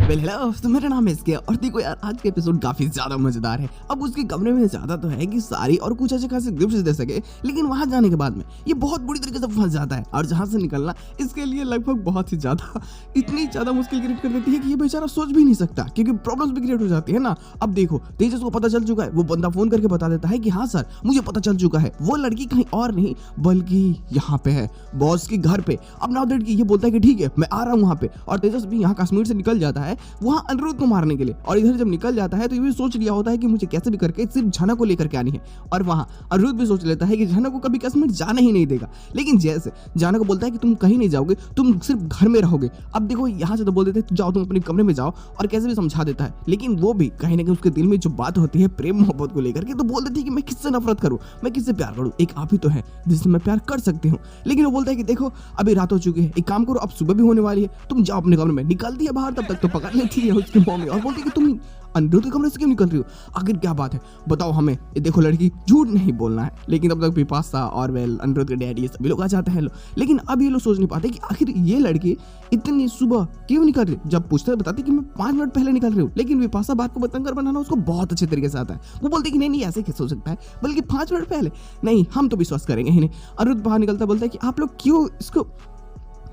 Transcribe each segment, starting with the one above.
Hello, तो मेरा नाम है इसके और देखो यार, आज का एपिसोड काफी ज्यादा मजेदार है। अब उसके कमरे में ज्यादा तो है कि सारी और कुछ अच्छे खासे गिफ्ट्स दे सके, लेकिन वहां जाने के बाद में ये बहुत बुरी तरीके से फंस जाता है और जहां से निकलना इसके लिए लगभग बहुत ही ज्यादा इतनी ज्यादा मुश्किल क्रिएट कर देती है कि ये बेचारा सोच भी नहीं सकता, क्योंकि प्रॉब्लम्स भी क्रिएट हो जाती है ना। अब देखो, तेजस को पता चल चुका है, वो बंदा फोन करके बता देता है कि हाँ सर, मुझे पता चल चुका है, वो लड़की कहीं और नहीं बल्कि यहाँ पे है, बॉस के घर पे। अब नाउदेट की ये बोलता है कि ठीक है, मैं आ रहा हूँ वहाँ पे, और तेजस भी यहाँ कश्मीर से निकल जाता है वहाँ अनिरुद्ध को मारने के लिए। और इधर जब निकल जाता है तो ये भी सोच लिया होता है कि मुझे कैसे भी करके सिर्फ झनक को लेकर के आनी है, और वहाँ अनिरुद्ध भी सोच लेता है कि झनक को कभी कश्मीर जाने ही नहीं देगा। लेकिन जैसे झनक को बोलता है कि तुम कहीं नहीं जाओगे, तुम सिर्फ घर में रहोगे। अब देखो, यहाँ से तो बोल देते जाओ, तुम अपने कमरे में जाओ, और कैसे भी समझा देता है, लेकिन वो भी कहीं ना कहीं उसके दिल में जो बात होती है प्रेम मोहब्बत को लेकर के, तो बोल देती है कि मैं किससे नफरत करूँ, मैं किससे प्यार करूँ, एक आप ही तो है जिससे मैं प्यार कर सकती हूँ। लेकिन वो बोलता है कि देखो, अभी रात हो चुकी है, एक काम करो, अब सुबह भी होने वाली है, तुम जाओ अपने कमरे में। निकलती है बाहर, तब तक तो पकड़ लेती है उसकी मम्मी और बोलती है कि तुम अनिरुद्ध के कमरे से क्यों निकल रही हो, आखिर क्या बात है, बताओ हमें। ये देखो लड़की, झूठ नहीं बोलना है। लेकिन तब तक बिपाशा और वेल अनिरुद्ध के डैडी सभी लोग आ जाते हैं। लेकिन अब ये लोग सोच नहीं पाते कि आखिर ये लड़की इतनी सुबह क्यों निकल रही। जब पूछते बताती कि मैं 5 मिनट पहले निकल रही हूँ, लेकिन बिपाशा बात को बतंगर बनाना उसको बहुत अच्छे तरीके से आता है। वो बोलती कि नहीं ऐसे कैसे हो सकता है, बल्कि 5 मिनट पहले नहीं, हम तो विश्वास करेंगे ही नहीं। अनिरुद्ध बाहर निकलता बोलता है कि आप लोग क्यों इसको,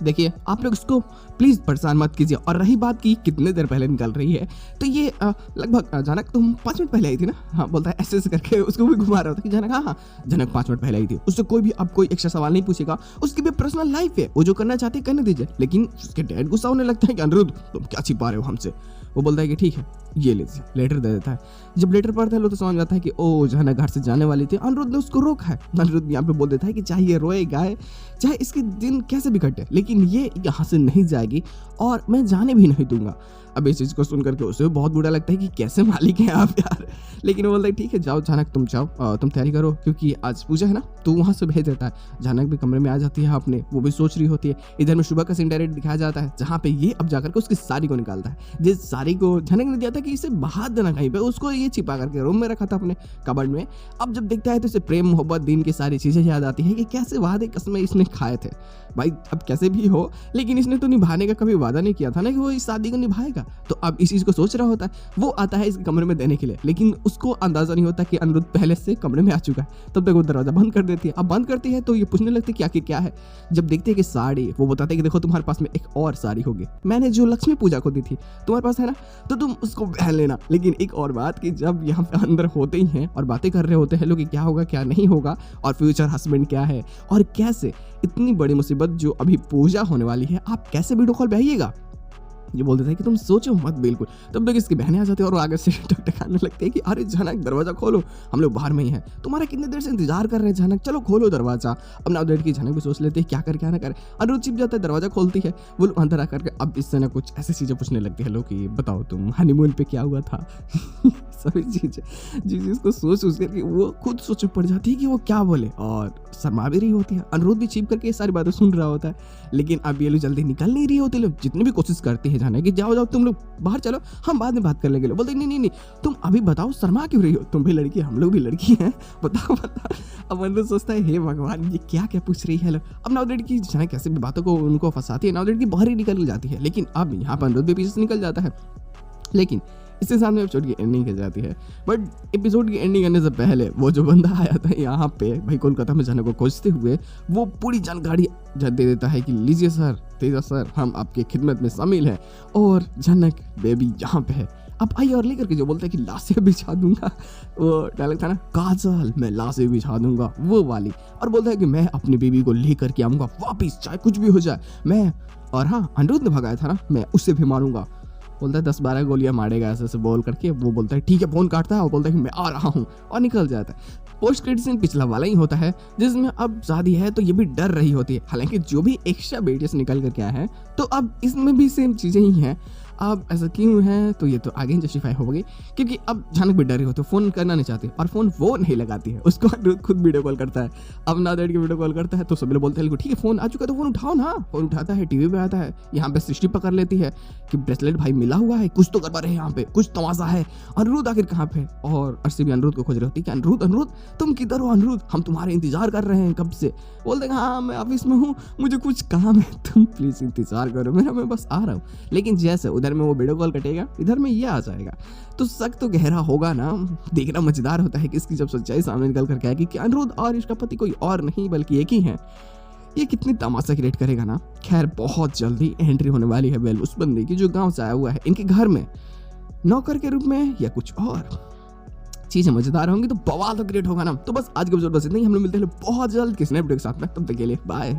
देखिए आप लोग इसको प्लीज परेशान मत कीजिए। और रही बात की कितने देर पहले निकल रही है, तो ये लगभग जनक तुम 5 मिनट पहले आई थी ना। हाँ बोलता है, ऐसे करके उसको भी घुमा रहा था कि जनक हाँ जनक 5 मिनट पहले आई थी, उससे कोई भी अब कोई एक्स्ट्रा सवाल नहीं पूछेगा, उसकी भी पर्सनल लाइफ है, वो जो करना चाहती है करने दीजिए। लेकिन उसके डैड गुस्सा होने लगता है कि अनिरुद्ध तुम क्या छिपा रहे हो हमसे। वो बोलता है कि ठीक है, ये लीजिए, लेटर दे देता है। जब लेटर पढ़ता है लोग तो समझ जाता है कि ओ जनक घर से जाने वाली थी, अनिरुद्ध ने उसको रोका है। अनिरुद्ध यहाँ पे बोल देता है कि चाहे ये रोए गाए, चाहे इसके दिन कैसे भी कटे, लेकिन ये यहाँ से नहीं जाएगी और मैं जाने भी नहीं दूंगा। अब इस चीज़ को सुन करके उसे बहुत बुरा लगता है कि कैसे मालिक हैं आप यार। लेकिन वो बोलता है ठीक है जाओ जनक, तुम जाओ, तुम तैयारी करो, क्योंकि आज पूजा है ना। तो वहाँ से भेज देता है। जनक भी कमरे में आ जाती है अपने, वो भी सोच रही होती है। इधर में सुबह का सीन डायरेक्ट दिखाया जाता है, जहाँ पे ये अब जाकर के उसकी साड़ी को निकालता है, जिस साड़ी को जनक ने दिया था कि इसे बहा देना कहीं पे, उसको ये छिपा करके रूम में रखा था अपने कबर्ड में। अब जब देखता है तो इसे प्रेम मोहब्बत दिन की सारी चीजें याद आती है कि कैसे वादे कसमें इसने खाए थे। भाई अब कैसे भी हो, लेकिन इसने तो निभाने का कभी वादा नहीं किया था ना कि वो इस शादी को निभाएगा। तो अब इस चीज को सोच रहा होता है। वो आता है इसके कमरे में देने के लिए, लेकिन उसको अंदाजा नहीं होता कि अनिरुद्ध पहले से कमरे में आ चुका है। तब तक वो दरवाजा बंद कर देती है। अब बंद करती है तो ये पूछने लगती है कि आखिर क्या है। जब देखते हैं कि साड़ी, वो बताते हैं कि देखो तुम्हारे पास में एक और साड़ी होगी, मैंने जो लक्ष्मी पूजा को दी थी, तुम्हारे पास है ना, तो तुम उसको पहन लेना। लेकिन एक और बात कि जब यहाँ पे अंदर होते ही हैं और बातें कर रहे होते हैं लोग कि क्या होगा क्या नहीं होगा, और फ्यूचर हस्बैंड क्या है, और कैसे इतनी बड़ी मुसीबत जो अभी पूजा होने वाली है, आप कैसे वीडियो कॉल पे आइएगा। ये बोल देता है कि तुम सोचो मत बिल्कुल। तब तक इसकी बहनें आ जाती है और आगे से टकटकाने लगती है कि अरे जनक दरवाजा खोलो, हम लोग बाहर में ही हैं, तुम्हारा कितने देर से इंतजार कर रहे हैं जनक, चलो खोलो दरवाजा। अब नाउदेट की जनक भी सोच लेती है क्या कर क्या ना करे। अनिरुद्ध चिप जाता है, दरवाजा खोलती है, वो लोग अंदर आकर के अब इससे ना कुछ ऐसी चीजें पूछने लगती है लोग कि बताओ तुम हनीमून पे क्या हुआ था। सभी चीजें जिस चीज को सोच करके वो खुद सोच पड़ जाती है कि वो क्या बोले, और शर्मा भी रही होती है। अनिरुद्ध भी छिप करके ये सारी बातें सुन रहा होता है, लेकिन अब ये लोग जल्दी निकल नहीं रही होती। लोग जितनी भी कोशिश करते हैं जाने की, जाओ जाओ तुम लोग बाहर चलो, हम बाद में बात कर लेंगे। बोलते नहीं नहीं नहीं, तुम अभी बताओ शर्मा क्यों रही हो, तुम भी लड़की हम लोग भी लड़की हैं, बताओ बताओ। अब अनिरुद्ध सोचता है हे भगवान ये क्या क्या पूछ रही है लोग। अब नाउदेट की जाने कैसे भी बातों को उनको फंसाती है, नाउदेट की बाहर ही निकल जाती है। लेकिन अब यहाँ पर अनिरुद्ध भी पीछे से निकल जाता है। लेकिन इसके साथ में एपिसोड की एंडिंग की जाती है। बट एपिसोड की एंडिंग करने से पहले वो जो बंदा आया था यहाँ पे भाई कोलकाता में जनक को खोजते हुए, वो पूरी जानकारी दे देता है कि लीजिए सर, तेजा सर, हम आपकी खिदमत में शामिल हैं और जनक बेबी यहाँ पे है, अब आइए। और लेकर के जो बोलता है कि लाशें बिछा दूंगा, वो डायलॉग था ना, काजल मैं लाशें बिछा दूंगा, वो वाली। और बोलता है कि मैं अपनी बेबी को लेकर के आऊंगा वापिस, चाहे कुछ भी हो जाए मैं, और हाँ अनिरुद्ध ने भगाया था ना, मैं उससे भी मारूंगा। बोलता है 10-12 गोलियां मारेगा ऐसे बोल करके। वो बोलता है ठीक है, फोन काटता है और बोलता है कि मैं आ रहा हूँ और निकल जाता है। पोस्ट क्रेडिट सीन पिछला वाला ही होता है, जिसमें अब शादी है तो ये भी डर रही होती है। हालांकि जो भी एक्स्ट्रा बेटियां निकल करके आए हैं, तो अब इसमें भी सेम चीजें ही हैं। अब ऐसा क्यों है तो ये तो आगे जस्टिफाई होगी, क्योंकि अब जनक भी डरी होती है, फोन करना नहीं चाहती और फोन वो नहीं लगाती है, उसको खुद वीडियो कॉल करता है। अब नाउदेट की वीडियो कॉल करता है तो सभी लोग बोलते हैं ठीक है फोन आ चुका है तो फोन उठाओ ना। फोन उठाता है, टीवी पे आता है, यहाँ पे सृष्टि पकड़ लेती है कि ब्रेसलेट भाई मिला हुआ है, कुछ तो करवा रहे हैं यहाँ पे, कुछ तमाशा है, अनिरुद्ध आखिर कहाँ पे। और अर्शी भी अनिरुद्ध को खोज रही होती है कि अनिरुद्ध तुम किधर हो अनिरुद्ध, हम तुम्हारे इंतजार कर रहे हैं कब से। बोल देगा हाँ मैं ऑफिस में हूँ, मुझे कुछ काम है, तुम प्लीज इंतजार करो मेरा, मैं बस आ रहा हूँ। लेकिन जैसे उधर में वो वीडियो कॉल कटेगा, इधर में ये आ जाएगा, तो शक तो गहरा होगा ना। देखना मजेदार होता है कि इसकी जब सच्चाई सामने निकल कर कहेगी कि अनिरुद्ध और इसका पति कोई और नहीं बल्कि एक ही है, ये कितनी तमाशा क्रिएट करेगा ना। खैर बहुत जल्दी एंट्री होने वाली है वेल उस बंदे की जो गांव से आया हुआ है इनके घर में, नौकर के रूप में या कुछ और चीजें मजेदार होंगी तो बवाल तो क्रिएट होगा ना। तो बस आज के एपिसोड बस इतना ही, हम लोग मिलते हैं बहुत जल्द किसी नए वीडियो के साथ में, तब तक के लिए बाय।